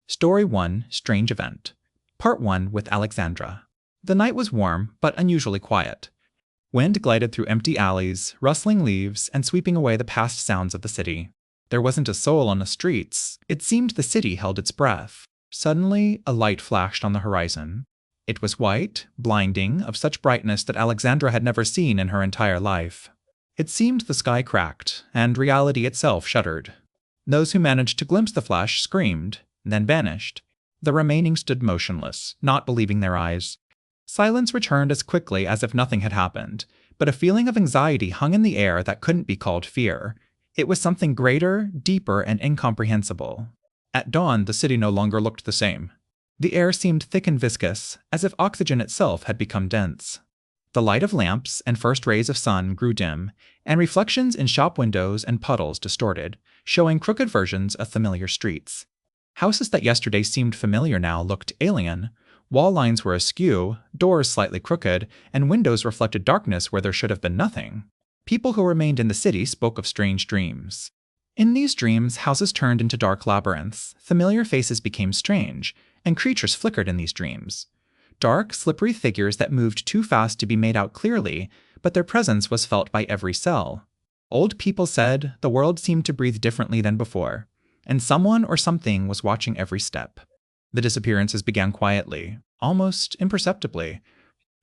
Story 1, Strange Event. Part 1 with Alexandra. The night was warm, but unusually quiet. Wind glided through empty alleys, rustling leaves, and sweeping away the past sounds of the city. There wasn't a soul on the streets. It seemed the city held its breath. Suddenly, a light flashed on the horizon. It was white, blinding, of such brightness that Alexandra had never seen in her entire life. It seemed the sky cracked, and reality itself shuddered. Those who managed to glimpse the flash screamed, then vanished. The remaining stood motionless, not believing their eyes. Silence returned as quickly as if nothing had happened, but a feeling of anxiety hung in the air that couldn't be called fear. It was something greater, deeper, and incomprehensible. At dawn, the city no longer looked the same. The air seemed thick and viscous, as if oxygen itself had become dense. The light of lamps and first rays of sun grew dim, and reflections in shop windows and puddles distorted, showing crooked versions of familiar streets. Houses that yesterday seemed familiar now looked alien. Wall lines were askew, doors slightly crooked, and windows reflected darkness where there should have been nothing. People who remained in the city spoke of strange dreams. In these dreams, houses turned into dark labyrinths, familiar faces became strange, and creatures flickered in these dreams. Dark, slippery figures that moved too fast to be made out clearly, but their presence was felt by every cell. Old people said the world seemed to breathe differently than before, and someone or something was watching every step. The disappearances began quietly, almost imperceptibly.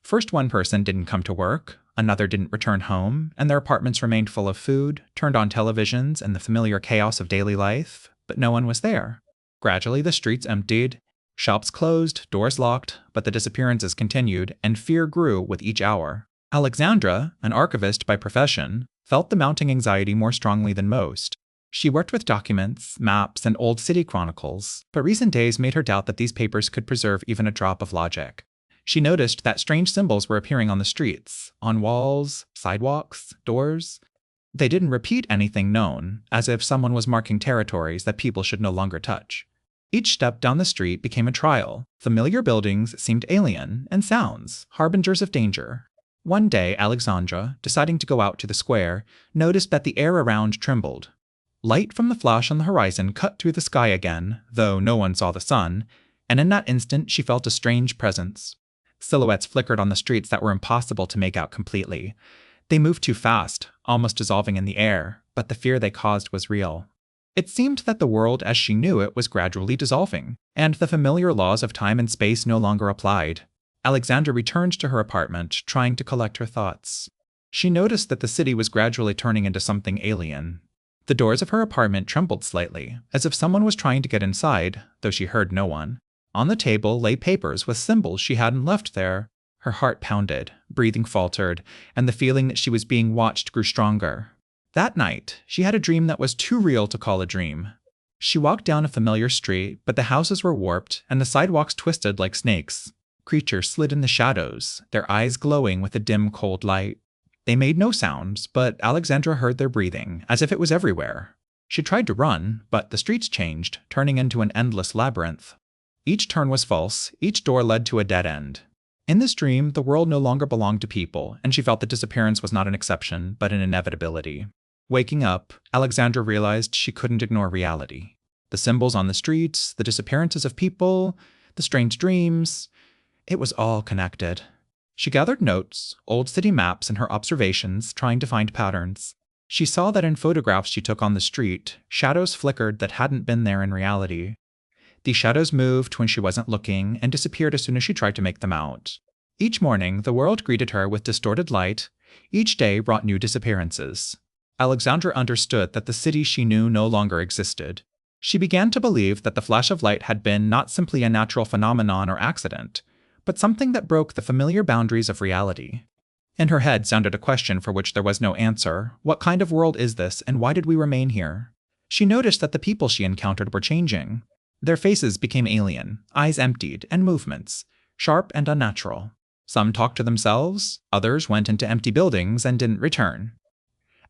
First, one person didn't come to work, another didn't return home, and their apartments remained full of food, turned on televisions, and the familiar chaos of daily life, but no one was there. Gradually, the streets emptied. Shops closed, doors locked, but the disappearances continued, and fear grew with each hour. Alexandra, an archivist by profession, felt the mounting anxiety more strongly than most. She worked with documents, maps, and old city chronicles, but recent days made her doubt that these papers could preserve even a drop of logic. She noticed that strange symbols were appearing on the streets, on walls, sidewalks, doors. They didn't repeat anything known, as if someone was marking territories that people should no longer touch. Each step down the street became a trial. Familiar buildings seemed alien, and sounds, harbingers of danger. One day, Alexandra, deciding to go out to the square, noticed that the air around trembled. Light from the flash on the horizon cut through the sky again, though no one saw the sun, and in that instant she felt a strange presence. Silhouettes flickered on the streets that were impossible to make out completely. They moved too fast, almost dissolving in the air, but the fear they caused was real. It seemed that the world as she knew it was gradually dissolving, and the familiar laws of time and space no longer applied. Alexandra returned to her apartment, trying to collect her thoughts. She noticed that the city was gradually turning into something alien. The doors of her apartment trembled slightly, as if someone was trying to get inside, though she heard no one. On the table lay papers with symbols she hadn't left there. Her heart pounded, breathing faltered, and the feeling that she was being watched grew stronger. That night, she had a dream that was too real to call a dream. She walked down a familiar street, but the houses were warped, and the sidewalks twisted like snakes. Creatures slid in the shadows, their eyes glowing with a dim, cold light. They made no sounds, but Alexandra heard their breathing, as if it was everywhere. She tried to run, but the streets changed, turning into an endless labyrinth. Each turn was false, each door led to a dead end. In this dream, the world no longer belonged to people, and she felt that disappearance was not an exception, but an inevitability. Waking up, Alexandra realized she couldn't ignore reality. The symbols on the streets, the disappearances of people, the strange dreams, it was all connected. She gathered notes, old city maps, and her observations, trying to find patterns. She saw that in photographs she took on the street, shadows flickered that hadn't been there in reality. These shadows moved when she wasn't looking and disappeared as soon as she tried to make them out. Each morning, the world greeted her with distorted light. Each day brought new disappearances. Alexandra understood that the city she knew no longer existed. She began to believe that the flash of light had been not simply a natural phenomenon or accident, but something that broke the familiar boundaries of reality. In her head sounded a question for which there was no answer. What kind of world is this, and why did we remain here? She noticed that the people she encountered were changing. Their faces became alien, eyes emptied, and movements, sharp and unnatural. Some talked to themselves, others went into empty buildings and didn't return.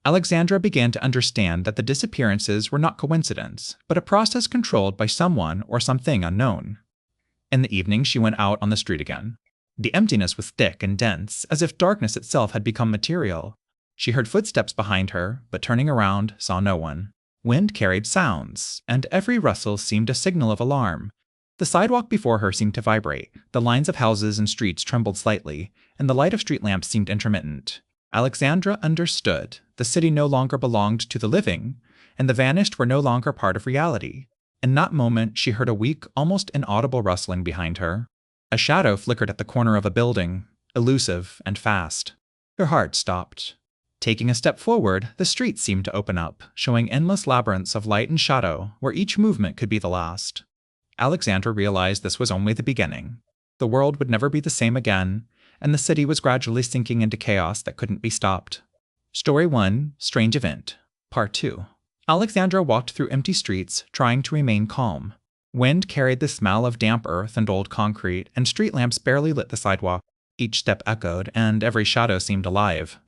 Alexandra began to understand that the disappearances were not coincidence, but a process controlled by someone or something unknown. In the evening, she went out on the street again. The emptiness was thick and dense, as if darkness itself had become material. She heard footsteps behind her, but turning around, saw no one. Wind carried sounds, and every rustle seemed a signal of alarm, The sidewalk before her seemed to vibrate, the lines of houses and streets trembled slightly, and the light of street lamps seemed intermittent. Alexandra understood. The city no longer belonged to the living, and the vanished were no longer part of reality. In that moment, she heard a weak, almost inaudible rustling behind her. A shadow flickered at the corner of a building, elusive and fast. Her heart stopped. Taking a step forward, the street seemed to open up, showing endless labyrinths of light and shadow where each movement could be the last. Alexandra realized this was only the beginning. The world would never be the same again, and the city was gradually sinking into chaos that couldn't be stopped. Story 1, Strange Event, Part 2. Alexandra walked through empty streets, trying to remain calm. Wind carried the smell of damp earth and old concrete, and street lamps barely lit the sidewalk. Each step echoed, and every shadow seemed alive.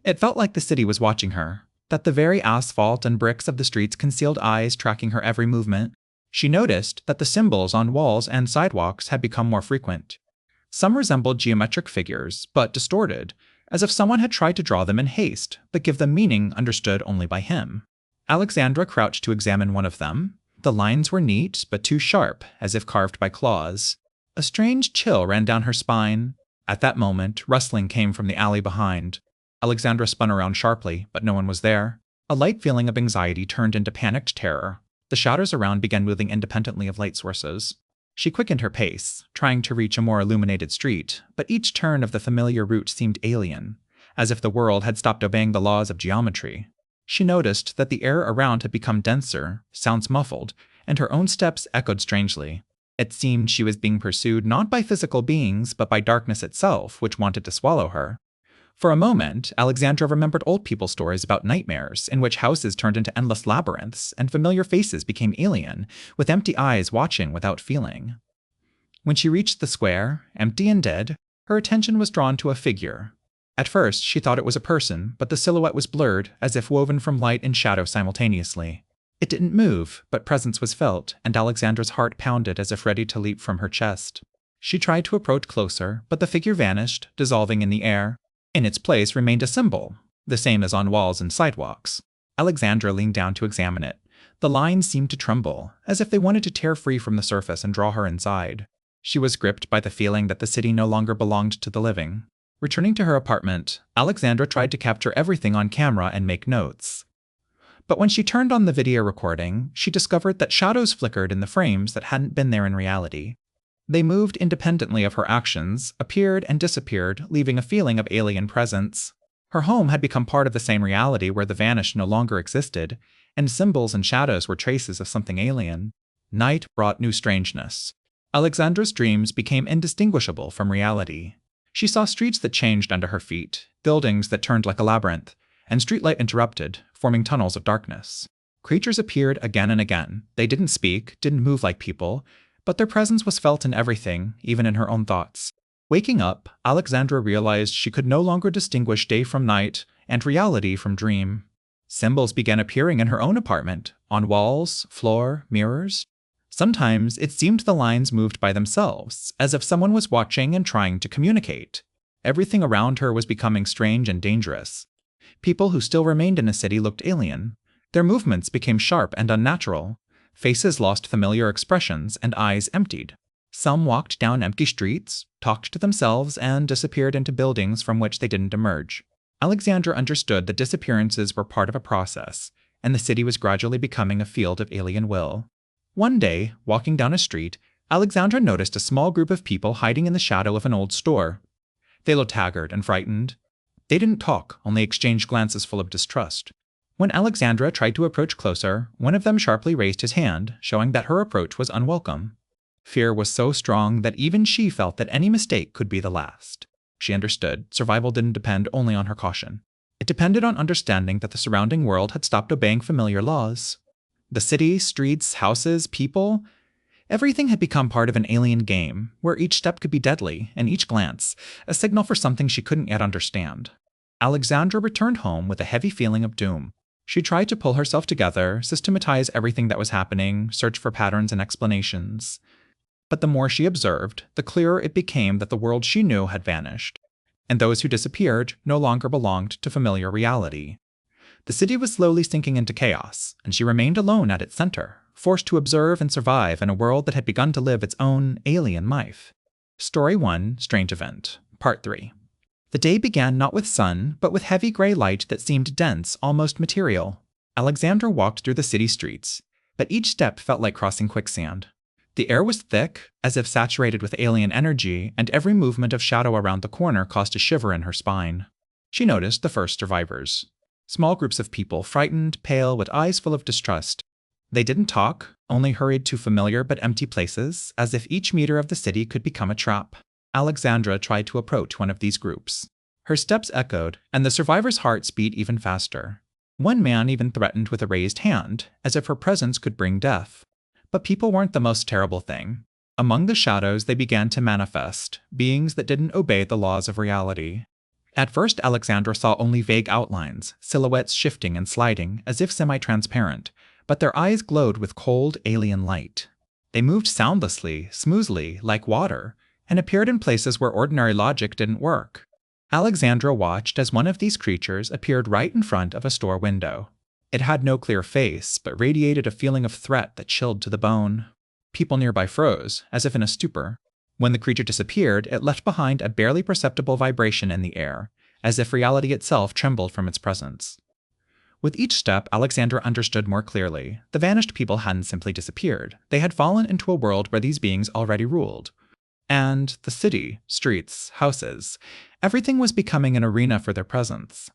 It felt like the city was watching her, that the very asphalt and bricks of the streets concealed eyes tracking her every movement. She noticed that the symbols on walls and sidewalks had become more frequent. Some resembled geometric figures, but distorted, as if someone had tried to draw them in haste, but give them meaning understood only by him. Alexandra crouched to examine one of them. The lines were neat, but too sharp, as if carved by claws. A strange chill ran down her spine. At that moment, rustling came from the alley behind. Alexandra spun around sharply, but no one was there. A light feeling of anxiety turned into panicked terror. The shadows around began moving independently of light sources. She quickened her pace, trying to reach a more illuminated street, but each turn of the familiar route seemed alien, as if the world had stopped obeying the laws of geometry. She noticed that the air around had become denser, sounds muffled, and her own steps echoed strangely. It seemed she was being pursued not by physical beings, but by darkness itself, which wanted to swallow her. For a moment, Alexandra remembered old people's stories about nightmares, in which houses turned into endless labyrinths, and familiar faces became alien, with empty eyes watching without feeling. When she reached the square, empty and dead, her attention was drawn to a figure. At first, she thought it was a person, but the silhouette was blurred, as if woven from light and shadow simultaneously. It didn't move, but presence was felt, and Alexandra's heart pounded as if ready to leap from her chest. She tried to approach closer, but the figure vanished, dissolving in the air. In its place remained a symbol, the same as on walls and sidewalks. Alexandra leaned down to examine it. The lines seemed to tremble, as if they wanted to tear free from the surface and draw her inside. She was gripped by the feeling that the city no longer belonged to the living. Returning to her apartment, Alexandra tried to capture everything on camera and make notes. But when she turned on the video recording, she discovered that shadows flickered in the frames that hadn't been there in reality. They moved independently of her actions, appeared and disappeared, leaving a feeling of alien presence. Her home had become part of the same reality where the vanished no longer existed, and symbols and shadows were traces of something alien. Night brought new strangeness. Alexandra's dreams became indistinguishable from reality. She saw streets that changed under her feet, buildings that turned like a labyrinth, and streetlight interrupted, forming tunnels of darkness. Creatures appeared again and again. They didn't speak, didn't move like people, but their presence was felt in everything, even in her own thoughts. Waking up, Alexandra realized she could no longer distinguish day from night and reality from dream. Symbols began appearing in her own apartment, on walls, floor, mirrors. Sometimes it seemed the lines moved by themselves, as if someone was watching and trying to communicate. Everything around her was becoming strange and dangerous. People who still remained in a city looked alien. Their movements became sharp and unnatural. Faces lost familiar expressions and eyes emptied. Some walked down empty streets, talked to themselves, and disappeared into buildings from which they didn't emerge. Alexandra understood that disappearances were part of a process, and the city was gradually becoming a field of alien will. One day, walking down a street, Alexandra noticed a small group of people hiding in the shadow of an old store. They looked haggard and frightened. They didn't talk, only exchanged glances full of distrust. When Alexandra tried to approach closer, one of them sharply raised his hand, showing that her approach was unwelcome. Fear was so strong that even she felt that any mistake could be the last. She understood survival didn't depend only on her caution. It depended on understanding that the surrounding world had stopped obeying familiar laws. The city, streets, houses, people, everything had become part of an alien game, where each step could be deadly, and each glance, a signal for something she couldn't yet understand. Alexandra returned home with a heavy feeling of doom. She tried to pull herself together, systematize everything that was happening, search for patterns and explanations. But the more she observed, the clearer it became that the world she knew had vanished, and those who disappeared no longer belonged to familiar reality. The city was slowly sinking into chaos, and she remained alone at its center, forced to observe and survive in a world that had begun to live its own alien life. Story 1, Strange Event, Part 3. The day began not with sun, but with heavy gray light that seemed dense, almost material. Alexandra walked through the city streets, but each step felt like crossing quicksand. The air was thick, as if saturated with alien energy, and every movement of shadow around the corner caused a shiver in her spine. She noticed the first survivors. Small groups of people, frightened, pale, with eyes full of distrust. They didn't talk, only hurried to familiar but empty places, as if each meter of the city could become a trap. Alexandra tried to approach one of these groups. Her steps echoed, and the survivor's hearts beat even faster. One man even threatened with a raised hand, as if her presence could bring death. But people weren't the most terrible thing. Among the shadows they began to manifest, beings that didn't obey the laws of reality. At first Alexandra saw only vague outlines, silhouettes shifting and sliding, as if semi-transparent, but their eyes glowed with cold, alien light. They moved soundlessly, smoothly, like water, and appeared in places where ordinary logic didn't work. Alexandra watched as one of these creatures appeared right in front of a store window. It had no clear face, but radiated a feeling of threat that chilled to the bone. People nearby froze, as if in a stupor. When the creature disappeared, it left behind a barely perceptible vibration in the air, as if reality itself trembled from its presence. With each step, Alexandra understood more clearly. The vanished people hadn't simply disappeared. They had fallen into a world where these beings already ruled. And the city, streets, houses, everything was becoming an arena for their presence.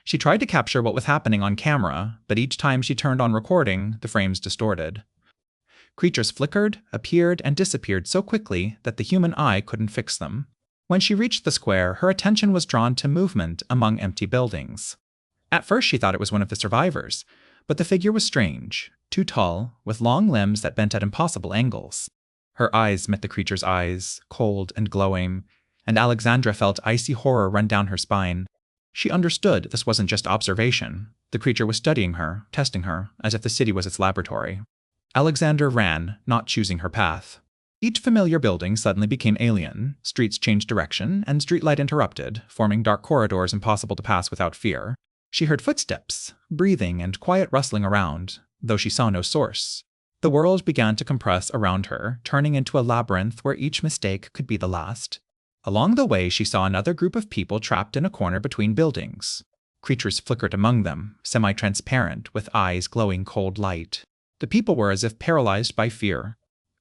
She tried to capture what was happening on camera, but each time she turned on recording, the frames distorted. Creatures flickered, appeared, and disappeared so quickly that the human eye couldn't fix them. When she reached the square, her attention was drawn to movement among empty buildings. At first she thought it was one of the survivors, but the figure was strange, too tall, with long limbs that bent at impossible angles. Her eyes met the creature's eyes, cold and glowing, and Alexandra felt icy horror run down her spine. She understood this wasn't just observation. The creature was studying her, testing her, as if the city was its laboratory. Alexandra ran, not choosing her path. Each familiar building suddenly became alien, streets changed direction, and streetlight interrupted, forming dark corridors impossible to pass without fear. She heard footsteps, breathing, and quiet rustling around, though she saw no source. The world began to compress around her, turning into a labyrinth where each mistake could be the last. Along the way, she saw another group of people trapped in a corner between buildings. Creatures flickered among them, semi-transparent, with eyes glowing cold light. The people were as if paralyzed by fear.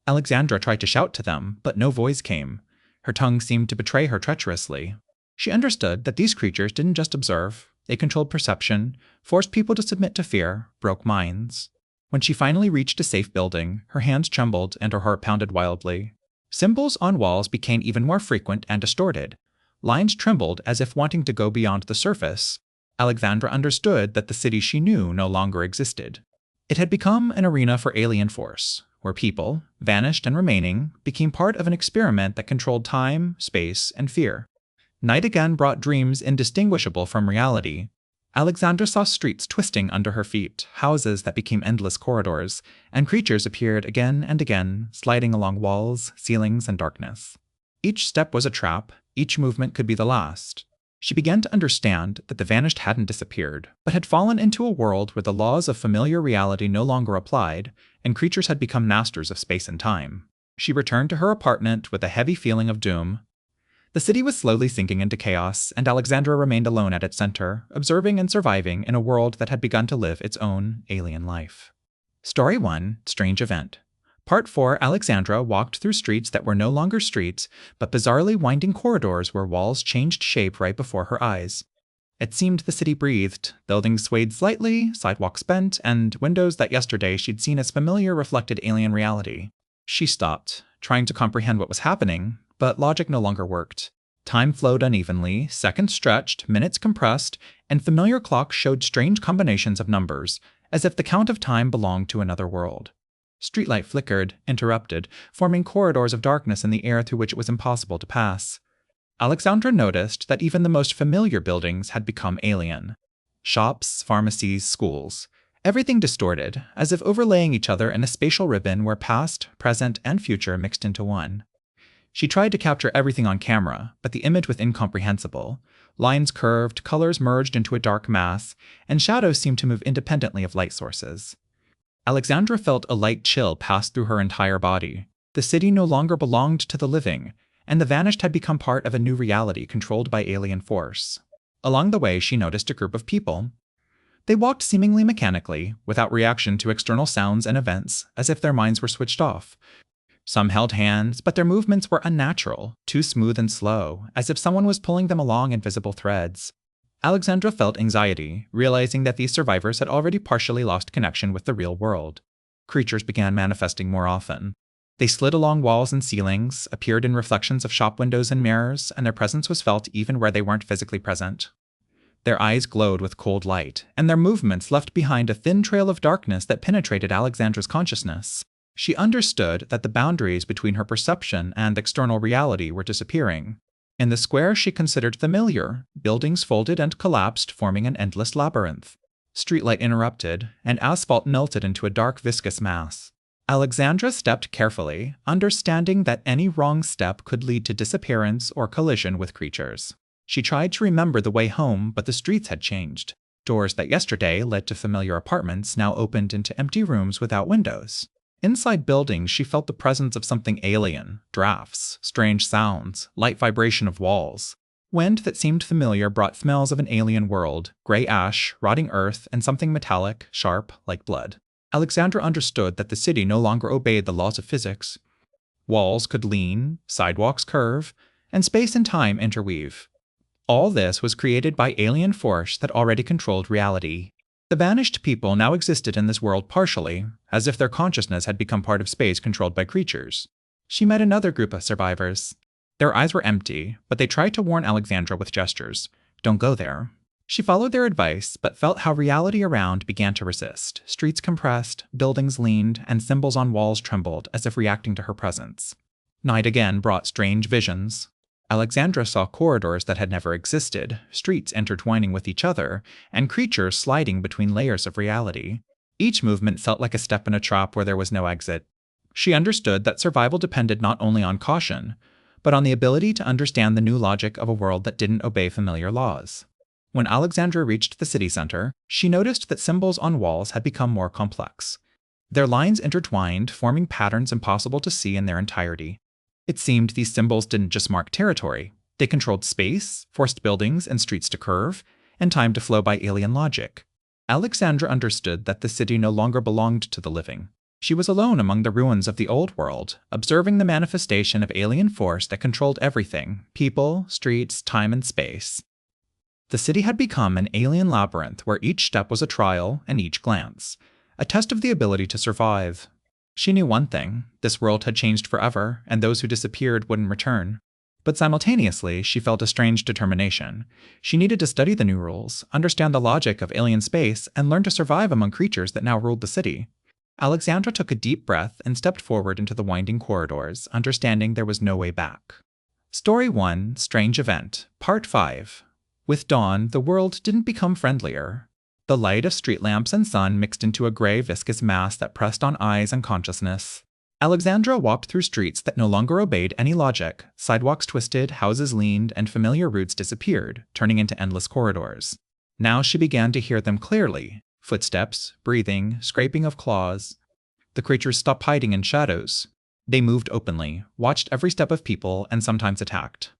Alexandra tried to shout to them, but no voice came. Her tongue seemed to betray her treacherously. She understood that these creatures didn't just observe. They controlled perception, forced people to submit to fear, broke minds. When she finally reached a safe building, her hands trembled and her heart pounded wildly. Symbols on walls became even more frequent and distorted. Lines trembled as if wanting to go beyond the surface. Alexandra understood that the city she knew no longer existed. It had become an arena for alien force, where people, vanished and remaining, became part of an experiment that controlled time, space, and fear. Night again brought dreams indistinguishable from reality. Alexandra saw streets twisting under her feet, houses that became endless corridors, and creatures appeared again and again, sliding along walls, ceilings, and darkness. Each step was a trap, each movement could be the last. She began to understand that the vanished hadn't disappeared, but had fallen into a world where the laws of familiar reality no longer applied, and creatures had become masters of space and time. She returned to her apartment with a heavy feeling of doom. The city was slowly sinking into chaos, and Alexandra remained alone at its center, observing and surviving in a world that had begun to live its own alien life. Story 1, Strange Event. Part 4, Alexandra walked through streets that were no longer streets, but bizarrely winding corridors where walls changed shape right before her eyes. It seemed the city breathed, buildings swayed slightly, sidewalks bent, and windows that yesterday she'd seen as familiar reflected alien reality. She stopped, trying to comprehend what was happening, but logic no longer worked. Time flowed unevenly, seconds stretched, minutes compressed, and familiar clocks showed strange combinations of numbers, as if the count of time belonged to another world. Streetlight flickered, interrupted, forming corridors of darkness in the air through which it was impossible to pass. Alexandra noticed that even the most familiar buildings had become alien. Shops, pharmacies, schools. Everything distorted, as if overlaying each other in a spatial ribbon where past, present, and future mixed into one. She tried to capture everything on camera, but the image was incomprehensible. Lines curved, colors merged into a dark mass, and shadows seemed to move independently of light sources. Alexandra felt a light chill pass through her entire body. The city no longer belonged to the living, and the vanished had become part of a new reality controlled by alien force. Along the way, she noticed a group of people. They walked seemingly mechanically, without reaction to external sounds and events, as if their minds were switched off. Some held hands, but their movements were unnatural, too smooth and slow, as if someone was pulling them along invisible threads. Alexandra felt anxiety, realizing that these survivors had already partially lost connection with the real world. Creatures began manifesting more often. They slid along walls and ceilings, appeared in reflections of shop windows and mirrors, and their presence was felt even where they weren't physically present. Their eyes glowed with cold light, and their movements left behind a thin trail of darkness that penetrated Alexandra's consciousness. She understood that the boundaries between her perception and external reality were disappearing. In the square she considered familiar, buildings folded and collapsed, forming an endless labyrinth. Streetlight interrupted, and asphalt melted into a dark viscous mass. Alexandra stepped carefully, understanding that any wrong step could lead to disappearance or collision with creatures. She tried to remember the way home, but the streets had changed. Doors that yesterday led to familiar apartments now opened into empty rooms without windows. Inside buildings, she felt the presence of something alien, drafts, strange sounds, light vibration of walls. Wind that seemed familiar brought smells of an alien world, gray ash, rotting earth, and something metallic, sharp, like blood. Alexandra understood that the city no longer obeyed the laws of physics. Walls could lean, sidewalks curve, and space and time interweave. All this was created by alien force that already controlled reality. The vanished people now existed in this world partially, as if their consciousness had become part of space controlled by creatures. She met another group of survivors. Their eyes were empty, but they tried to warn Alexandra with gestures. Don't go there. She followed their advice, but felt how reality around began to resist. Streets compressed, buildings leaned, and symbols on walls trembled as if reacting to her presence. Night again brought strange visions. Alexandra saw corridors that had never existed, streets intertwining with each other, and creatures sliding between layers of reality. Each movement felt like a step in a trap where there was no exit. She understood that survival depended not only on caution, but on the ability to understand the new logic of a world that didn't obey familiar laws. When Alexandra reached the city center, she noticed that symbols on walls had become more complex. Their lines intertwined, forming patterns impossible to see in their entirety. It seemed these symbols didn't just mark territory. They controlled space, forced buildings and streets to curve, and time to flow by alien logic. Alexandra understood that the city no longer belonged to the living. She was alone among the ruins of the old world, observing the manifestation of alien force that controlled everything: people, streets, time, and space. The city had become an alien labyrinth where each step was a trial and each glance a test of the ability to survive. She knew one thing: this world had changed forever, and those who disappeared wouldn't return. But simultaneously, she felt a strange determination. She needed to study the new rules, understand the logic of alien space, and learn to survive among creatures that now ruled the city. Alexandra took a deep breath and stepped forward into the winding corridors, understanding there was no way back. Story 1, Strange Event, Part 5. With dawn, the world didn't become friendlier. The light of street lamps and sun mixed into a gray, viscous mass that pressed on eyes and consciousness. Alexandra walked through streets that no longer obeyed any logic. Sidewalks twisted, houses leaned, and familiar routes disappeared, turning into endless corridors. Now she began to hear them clearly: footsteps, breathing, scraping of claws. The creatures stopped hiding in shadows. They moved openly, watched every step of people, and sometimes attacked.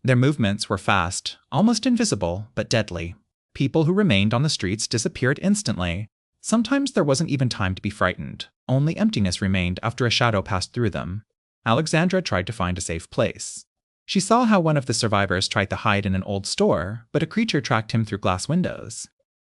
Their movements were fast, almost invisible, but deadly. People who remained on the streets disappeared instantly. Sometimes there wasn't even time to be frightened. Only emptiness remained after a shadow passed through them. Alexandra tried to find a safe place. She saw how one of the survivors tried to hide in an old store, but a creature tracked him through glass windows.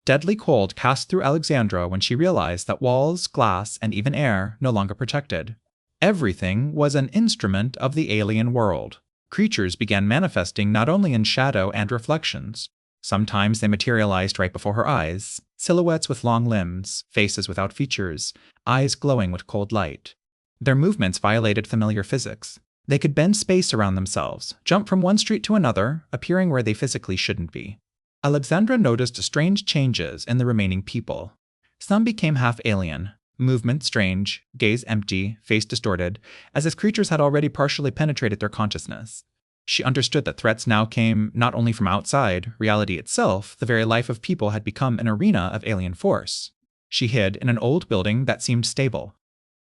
Deadly cold cast through Alexandra when she realized that walls, glass, and even air no longer protected. Everything was an instrument of the alien world. Creatures began manifesting not only in shadow and reflections. Sometimes they materialized right before her eyes, silhouettes with long limbs, faces without features, eyes glowing with cold light. Their movements violated familiar physics. They could bend space around themselves, jump from one street to another, appearing where they physically shouldn't be. Alexandra noticed strange changes in the remaining people. Some became half alien, movement strange, gaze empty, face distorted, as if creatures had already partially penetrated their consciousness. She understood that threats now came not only from outside. Reality itself, the very life of people, had become an arena of alien force. She hid in an old building that seemed stable.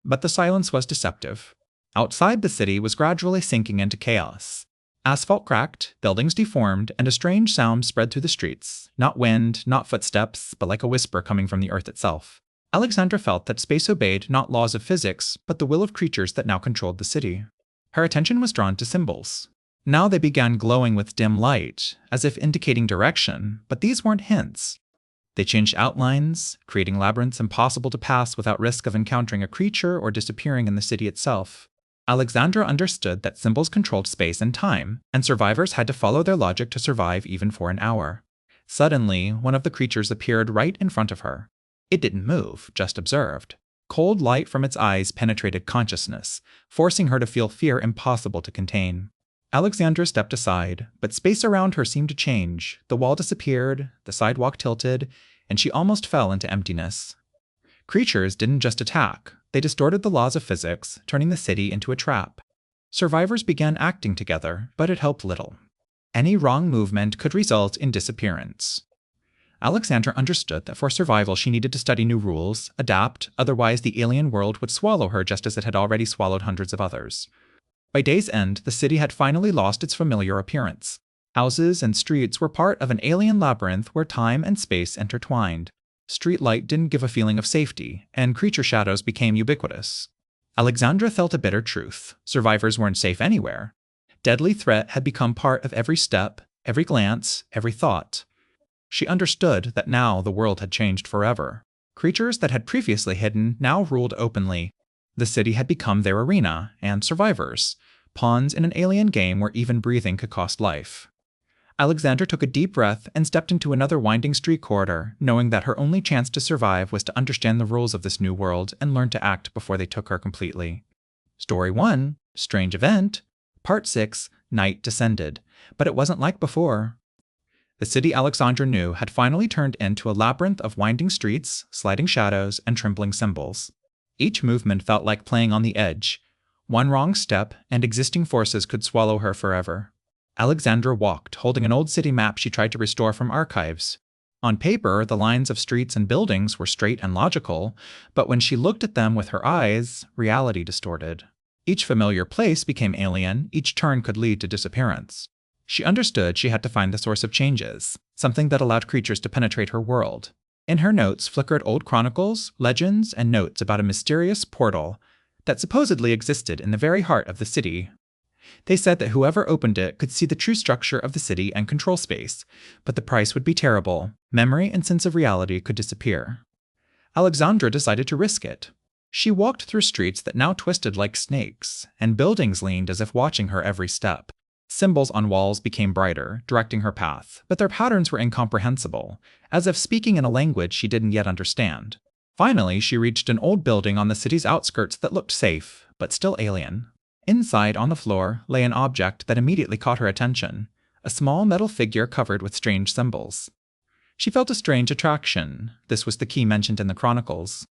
But the silence was deceptive. Outside, the city was gradually sinking into chaos. Asphalt cracked, buildings deformed, and a strange sound spread through the streets. Not wind, not footsteps, but like a whisper coming from the earth itself. Alexandra felt that space obeyed not laws of physics, but the will of creatures that now controlled the city. Her attention was drawn to symbols. Now they began glowing with dim light, as if indicating direction, but these weren't hints. They changed outlines, creating labyrinths impossible to pass without risk of encountering a creature or disappearing in the city itself. Alexandra understood that symbols controlled space and time, and survivors had to follow their logic to survive even for an hour. Suddenly, one of the creatures appeared right in front of her. It didn't move, just observed. Cold light from its eyes penetrated consciousness, forcing her to feel fear impossible to contain. Alexandra stepped aside, but space around her seemed to change. The wall disappeared, the sidewalk tilted, and she almost fell into emptiness. Creatures didn't just attack, they distorted the laws of physics, turning the city into a trap. Survivors began acting together, but it helped little. Any wrong movement could result in disappearance. Alexandra understood that for survival she needed to study new rules, adapt, otherwise the alien world would swallow her just as it had already swallowed hundreds of others. By day's end, the city had finally lost its familiar appearance. Houses and streets were part of an alien labyrinth where time and space intertwined. Street light didn't give a feeling of safety, and creature shadows became ubiquitous. Alexandra felt a bitter truth. Survivors weren't safe anywhere. Deadly threat had become part of every step, every glance, every thought. She understood that now the world had changed forever. Creatures that had previously hidden now ruled openly. The city had become their arena, and survivors, pawns in an alien game where even breathing could cost life. Alexandra took a deep breath and stepped into another winding street corridor, knowing that her only chance to survive was to understand the rules of this new world and learn to act before they took her completely. Story 1, Strange Event. Part 6, Night Descended. But it wasn't like before. The city Alexandra knew had finally turned into a labyrinth of winding streets, sliding shadows, and trembling symbols. Each movement felt like playing on the edge. One wrong step, and existing forces could swallow her forever. Alexandra walked, holding an old city map she tried to restore from archives. On paper, the lines of streets and buildings were straight and logical, but when she looked at them with her eyes, reality distorted. Each familiar place became alien, each turn could lead to disappearance. She understood she had to find the source of changes, something that allowed creatures to penetrate her world. In her notes flickered old chronicles, legends, and notes about a mysterious portal that supposedly existed in the very heart of the city. They said that whoever opened it could see the true structure of the city and control space, but the price would be terrible. Memory and sense of reality could disappear. Alexandra decided to risk it. She walked through streets that now twisted like snakes, and buildings leaned as if watching her every step. Symbols on walls became brighter, directing her path, but their patterns were incomprehensible, as if speaking in a language she didn't yet understand. Finally, she reached an old building on the city's outskirts that looked safe, but still alien. Inside, on the floor, lay an object that immediately caught her attention, a small metal figure covered with strange symbols. She felt a strange attraction. This was the key mentioned in the chronicles.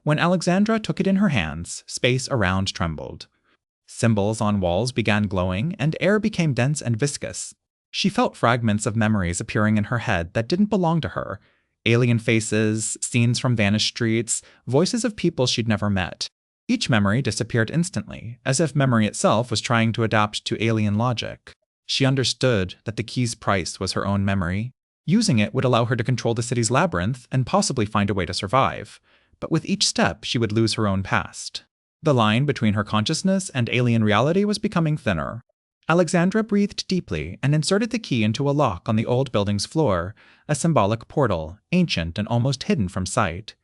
When Alexandra took it in her hands, space around trembled. Symbols on walls began glowing, and air became dense and viscous. She felt fragments of memories appearing in her head that didn't belong to her. Alien faces, scenes from vanished streets, voices of people she'd never met. Each memory disappeared instantly, as if memory itself was trying to adapt to alien logic. She understood that the key's price was her own memory. Using it would allow her to control the city's labyrinth and possibly find a way to survive. But with each step, she would lose her own past. The line between her consciousness and alien reality was becoming thinner. Alexandra breathed deeply and inserted the key into a lock on the old building's floor, a symbolic portal, ancient and almost hidden from sight.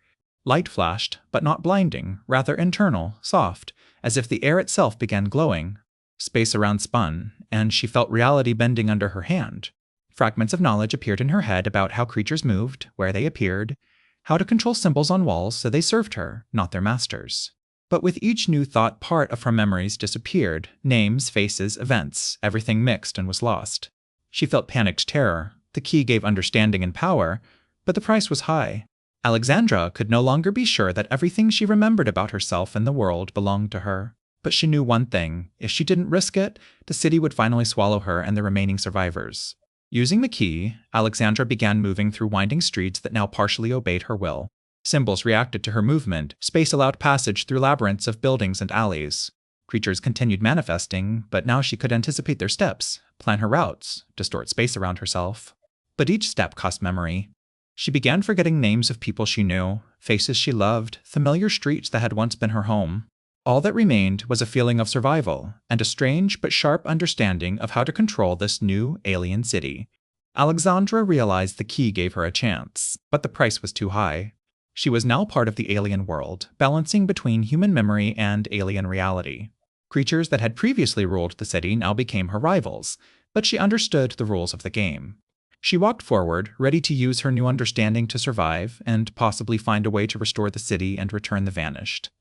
Light flashed, but not blinding, rather internal, soft, as if the air itself began glowing. Space around spun, and she felt reality bending under her hand. Fragments of knowledge appeared in her head about how creatures moved, where they appeared, how to control symbols on walls so they served her, not their masters. But with each new thought, part of her memories disappeared. Names, faces, events, everything mixed and was lost. She felt panicked terror. The key gave understanding and power, but the price was high. Alexandra could no longer be sure that everything she remembered about herself and the world belonged to her. But she knew one thing: if she didn't risk it, the city would finally swallow her and the remaining survivors. Using the key, Alexandra began moving through winding streets that now partially obeyed her will. Symbols reacted to her movement, space allowed passage through labyrinths of buildings and alleys. Creatures continued manifesting, but now she could anticipate their steps, plan her routes, distort space around herself. But each step cost memory. She began forgetting names of people she knew, faces she loved, familiar streets that had once been her home. All that remained was a feeling of survival, and a strange but sharp understanding of how to control this new alien city. Alexandra realized the key gave her a chance, but the price was too high. She was now part of the alien world, balancing between human memory and alien reality. Creatures that had previously ruled the city now became her rivals, but she understood the rules of the game. She walked forward, ready to use her new understanding to survive and possibly find a way to restore the city and return the vanished.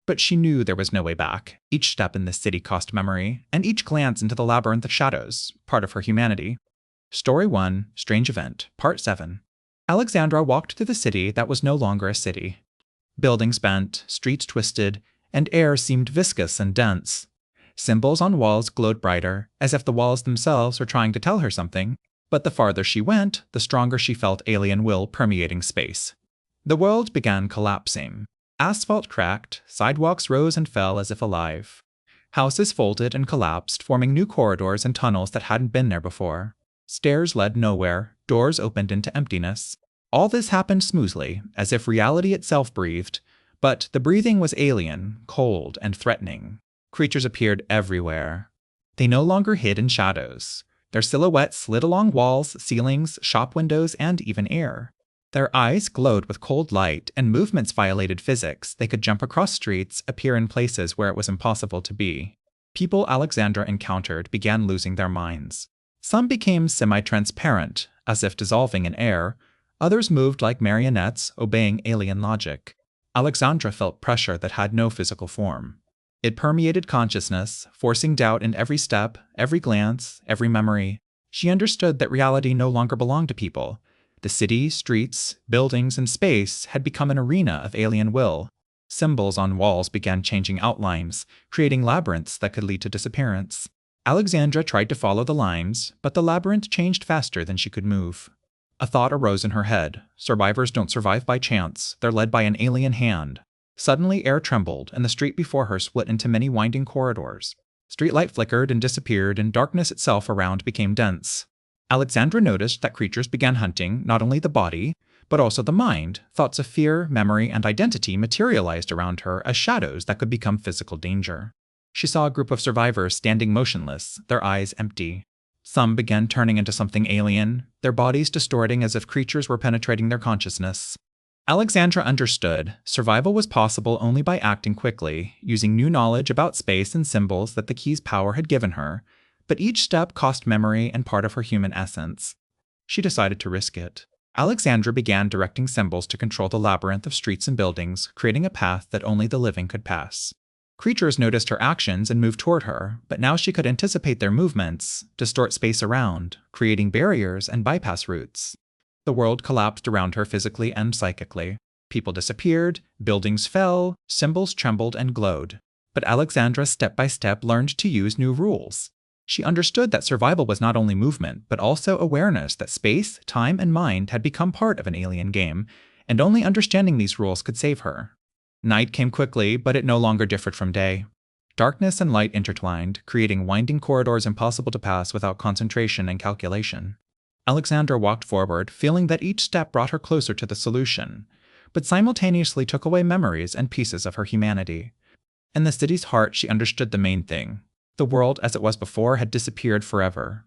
But she knew there was no way back. Each step in this city cost memory, and each glance into the labyrinth of shadows, part of her humanity. Story 1, Strange Event, Part 7. Alexandra walked through the city that was no longer a city. Buildings bent, streets twisted, and air seemed viscous and dense. Symbols on walls glowed brighter, as if the walls themselves were trying to tell her something, but the farther she went, the stronger she felt alien will permeating space. The world began collapsing. Asphalt cracked, sidewalks rose and fell as if alive. Houses folded and collapsed, forming new corridors and tunnels that hadn't been there before. Stairs led nowhere, doors opened into emptiness. All this happened smoothly, as if reality itself breathed, but the breathing was alien, cold, and threatening. Creatures appeared everywhere. They no longer hid in shadows. Their silhouettes slid along walls, ceilings, shop windows, and even air. Their eyes glowed with cold light, and movements violated physics. They could jump across streets, appear in places where it was impossible to be. People Alexandra encountered began losing their minds. Some became semi-transparent, as if dissolving in air. Others moved like marionettes, obeying alien logic. Alexandra felt pressure that had no physical form. It permeated consciousness, forcing doubt in every step, every glance, every memory. She understood that reality no longer belonged to people. The city, streets, buildings, and space had become an arena of alien will. Symbols on walls began changing outlines, creating labyrinths that could lead to disappearance. Alexandra tried to follow the lines, but the labyrinth changed faster than she could move. A thought arose in her head. Survivors don't survive by chance, they're led by an alien hand. Suddenly air trembled, and the street before her split into many winding corridors. Streetlight flickered and disappeared, and darkness itself around became dense. Alexandra noticed that creatures began hunting not only the body, but also the mind. Thoughts of fear, memory, and identity materialized around her as shadows that could become physical danger. She saw a group of survivors standing motionless, their eyes empty. Some began turning into something alien, their bodies distorting as if creatures were penetrating their consciousness. Alexandra understood survival was possible only by acting quickly, using new knowledge about space and symbols that the key's power had given her, but each step cost memory and part of her human essence. She decided to risk it. Alexandra began directing symbols to control the labyrinth of streets and buildings, creating a path that only the living could pass. Creatures noticed her actions and moved toward her, but now she could anticipate their movements, distort space around, creating barriers and bypass routes. The world collapsed around her physically and psychically. People disappeared, buildings fell, symbols trembled and glowed. But Alexandra step by step learned to use new rules. She understood that survival was not only movement, but also awareness that space, time, and mind had become part of an alien game, and only understanding these rules could save her. Night came quickly, but it no longer differed from day. Darkness and light intertwined, creating winding corridors impossible to pass without concentration and calculation. Alexandra walked forward, feeling that each step brought her closer to the solution, but simultaneously took away memories and pieces of her humanity. In the city's heart, she understood the main thing. The world as it was before had disappeared forever.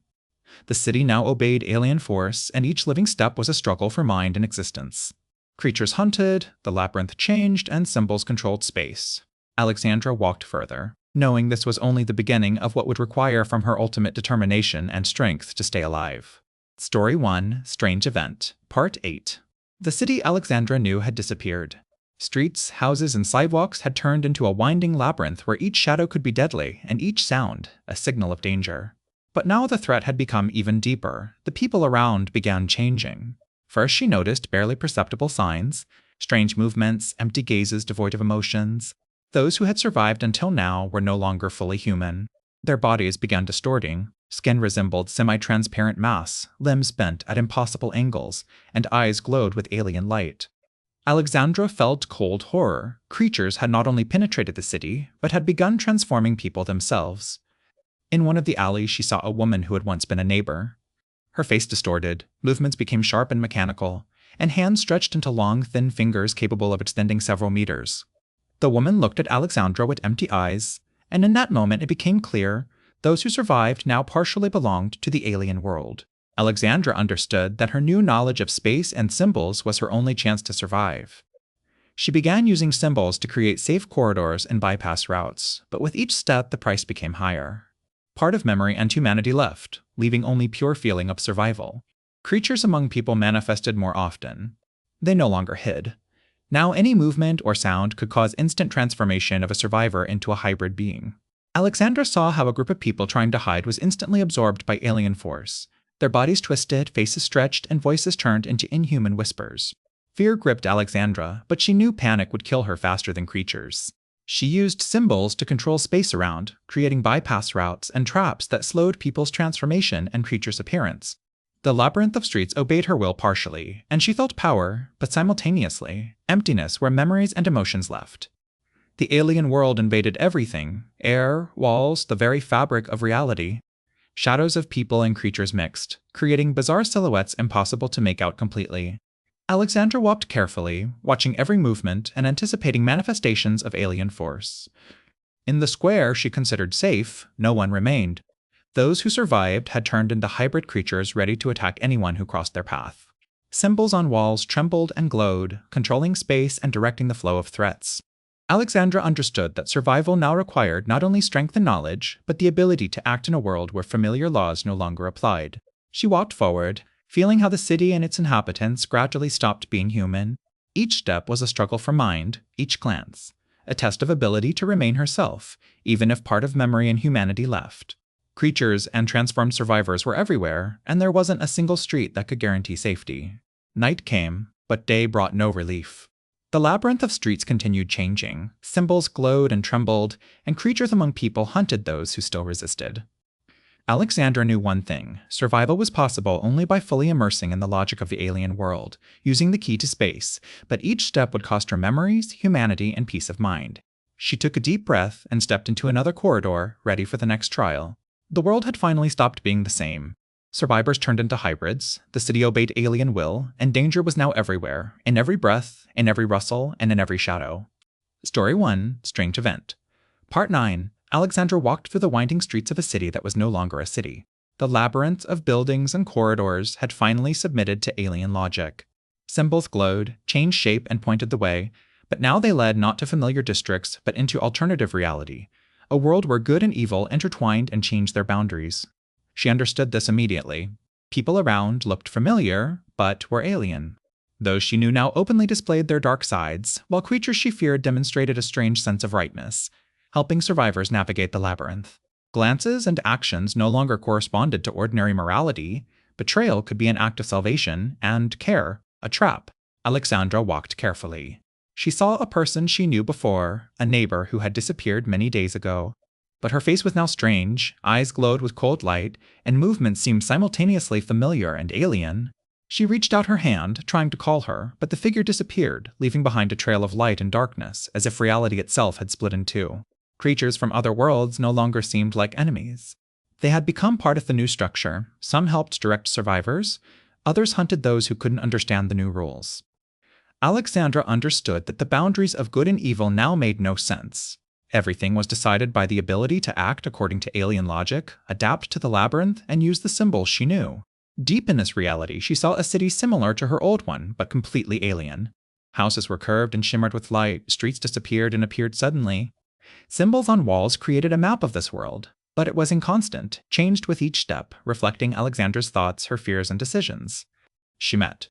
The city now obeyed alien force, and each living step was a struggle for mind and existence. Creatures hunted, the labyrinth changed, and symbols controlled space. Alexandra walked further, knowing this was only the beginning of what would require from her ultimate determination and strength to stay alive. Story 1, Strange Event, Part 8. The city Alexandra knew had disappeared. Streets, houses, and sidewalks had turned into a winding labyrinth where each shadow could be deadly, and each sound a signal of danger. But now the threat had become even deeper. The people around began changing. First she noticed barely perceptible signs, strange movements, empty gazes devoid of emotions. Those who had survived until now were no longer fully human. Their bodies began distorting. Skin resembled semi-transparent mass, limbs bent at impossible angles, and eyes glowed with alien light. Alexandra felt cold horror. Creatures had not only penetrated the city, but had begun transforming people themselves. In one of the alleys, she saw a woman who had once been a neighbor. Her face distorted, movements became sharp and mechanical, and hands stretched into long, thin fingers capable of extending several meters. The woman looked at Alexandra with empty eyes, and in that moment it became clear those who survived now partially belonged to the alien world. Alexandra understood that her new knowledge of space and symbols was her only chance to survive. She began using symbols to create safe corridors and bypass routes, but with each step the price became higher. Part of memory and humanity left, leaving only pure feeling of survival. Creatures among people manifested more often. They no longer hid. Now any movement or sound could cause instant transformation of a survivor into a hybrid being. Alexandra saw how a group of people trying to hide was instantly absorbed by alien force. Their bodies twisted, faces stretched, and voices turned into inhuman whispers. Fear gripped Alexandra, but she knew panic would kill her faster than creatures. She used symbols to control space around, creating bypass routes and traps that slowed people's transformation and creatures' appearance. The labyrinth of streets obeyed her will partially, and she felt power, but simultaneously, emptiness where memories and emotions left. The alien world invaded everything: air, walls, the very fabric of reality. Shadows of people and creatures mixed, creating bizarre silhouettes impossible to make out completely. Alexandra walked carefully, watching every movement and anticipating manifestations of alien force. In the square she considered safe, no one remained. Those who survived had turned into hybrid creatures ready to attack anyone who crossed their path. Symbols on walls trembled and glowed, controlling space and directing the flow of threats. Alexandra understood that survival now required not only strength and knowledge, but the ability to act in a world where familiar laws no longer applied. She walked forward, feeling how the city and its inhabitants gradually stopped being human. Each step was a struggle for mind, each glance, a test of ability to remain herself, even if part of memory and humanity left. Creatures and transformed survivors were everywhere, and there wasn't a single street that could guarantee safety. Night came, but day brought no relief. The labyrinth of streets continued changing. Symbols glowed and trembled, and creatures among people hunted those who still resisted. Alexandra knew one thing: survival was possible only by fully immersing in the logic of the alien world, using the key to space, but each step would cost her memories, humanity, and peace of mind. She took a deep breath and stepped into another corridor, ready for the next trial. The world had finally stopped being the same. Survivors turned into hybrids, the city obeyed alien will, and danger was now everywhere, in every breath, in every rustle, and in every shadow. Story 1, Strange Event. Part 9. Alexandra walked through the winding streets of a city that was no longer a city. The labyrinth of buildings and corridors had finally submitted to alien logic. Symbols glowed, changed shape, and pointed the way, but now they led not to familiar districts, but into alternative reality, a world where good and evil intertwined and changed their boundaries. She understood this immediately. People around looked familiar, but were alien. Those she knew now openly displayed their dark sides, while creatures she feared demonstrated a strange sense of rightness, helping survivors navigate the labyrinth. Glances and actions no longer corresponded to ordinary morality. Betrayal could be an act of salvation, and care, a trap. Alexandra walked carefully. She saw a person she knew before, a neighbor who had disappeared many days ago. But her face was now strange, eyes glowed with cold light, and movements seemed simultaneously familiar and alien. She reached out her hand, trying to call her, but the figure disappeared, leaving behind a trail of light and darkness, as if reality itself had split in two. Creatures from other worlds no longer seemed like enemies. They had become part of the new structure. Some helped direct survivors, others hunted those who couldn't understand the new rules. Alexandra understood that the boundaries of good and evil now made no sense. Everything was decided by the ability to act according to alien logic, adapt to the labyrinth, and use the symbols she knew. Deep in this reality, she saw a city similar to her old one, but completely alien. Houses were curved and shimmered with light, streets disappeared and appeared suddenly. Symbols on walls created a map of this world, but it was inconstant, changed with each step, reflecting Alexandra's thoughts, her fears, and decisions. She met